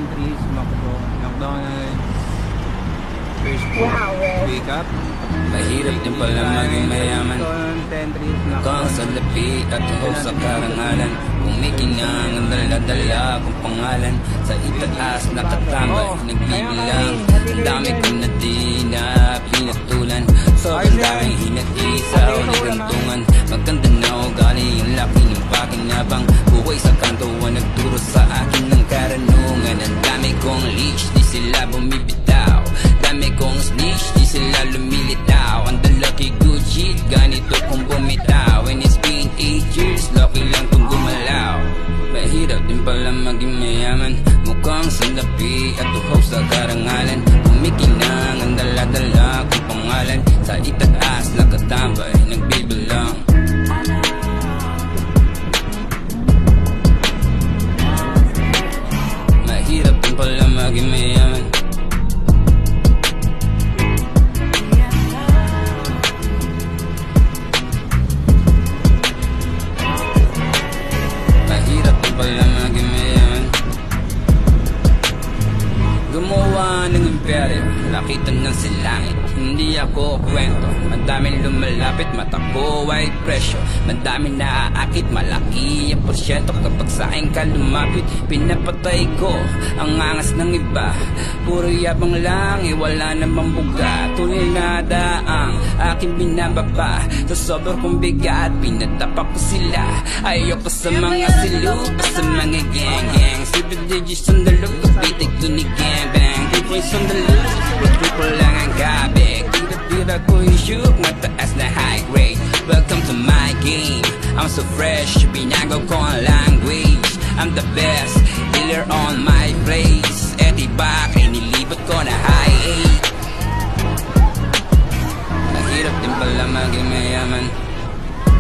entries, McDonald's, first Wow, wake up. Mahirap din pala maging mayaman, entries, mukhang salapi at tuhaw sa karangalan. Kumikinang ang dala-dala kong pangalan, sa itaas nakatambay, nagbibilang. Ang dami kong na di na pinatulan, sobrang daming hinati sa ulit gantungan. Maganda na ugali, ang laki ng pakinabang. Buhay sa kanto ang nagturo sa akin ng karanungan. Ang dami kong leash, di sila bumibitaw. Dami kong snitch, di sila lumilitaw. Ang dalaki good shit, ganito kong bumitaw. And it's been 8 years, lucky lang kung gumalaw. Mahirap din pala maging mayaman, mukhang sandapi at tuhaw sa karangalan. Kumikinang ang dala-dala kong pangalan, sa itaas nakatambay, nagbibilang. Mahirap din pala maging mayaman, gumawa ng imperyo, nakita ng silangit. Hindi ako kwento, madaming lumalapit, mata ko ay presyo. Madaming naaakit, malaki ang porsyento. Kapag sa akin ka lumapit, pinapatay ko ang angas ng iba. Puro yabang lang, wala namang buga. Tulinada ang aking binababa, sa sobrang kong bigat, pinatapak ko sila. Ayoko sa mga silu, sa mga gang-gang. Super digits on the look, kapitig kinigang bang. Difference on the look, triple lang ang kabig. Tira-tira ko yung shoot, mataas na high grade. Welcome to my game, I'm so fresh, binago ko ang language. I'm the best, dealer on my place. Iba, kay nilibot ko na high 8. Mahirap din pala maging mayaman,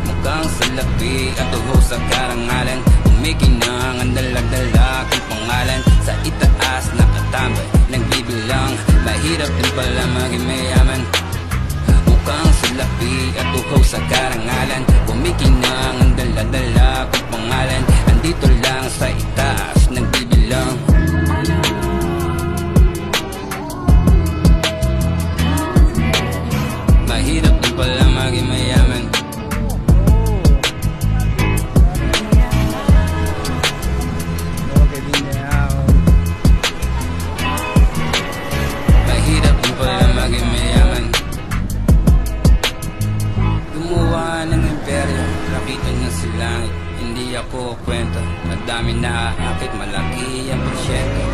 mukhang salapi at tuhaw sa karangalan. Kumikinang ang dala-dala kong pangalan, sa itaas nakatambay, nagbibilang. Mahirap din pala maging mayaman, mukhang salapi at tuhaw sa karangalan. Kumikinang ang dala-dala kong pangalan, andito lang sa itaas, nagbibilang. Mahirap din pala maging mayaman, mahirap din pala maging mayaman. Gumawa ng imperyo, nakita niya si langit. Hindi ako kwento, madami naaakit, malaki ang porsyento.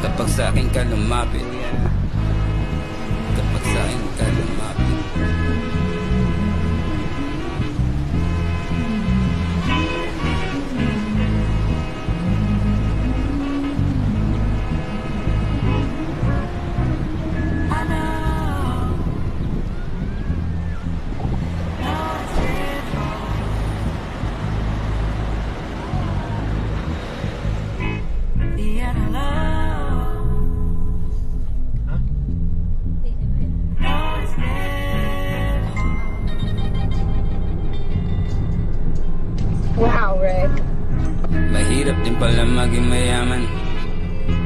Kapag sa akin ka lumapit, kapag sa akin ka lumapit. Wow, Rick. Mahirap din pala maging mayaman,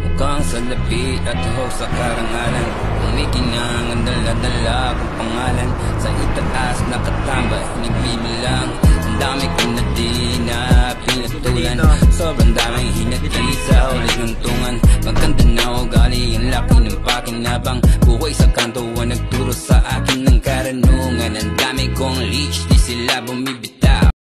mukhang salapi at tuhaw sa karangalan. Kumikinang ang dala-dala kong pangalan, sa itaas nakatambay, nagbibilang. Ang dami kong na di na pinatulan, sobrang daming hinati sa ulit ng tungan. Maganda na ugali, ang laki ng pakinabang. Buhay sa kanto ang nagturo sa akin ng karanungan. Ang dami kong leash, di sila bumibitaw.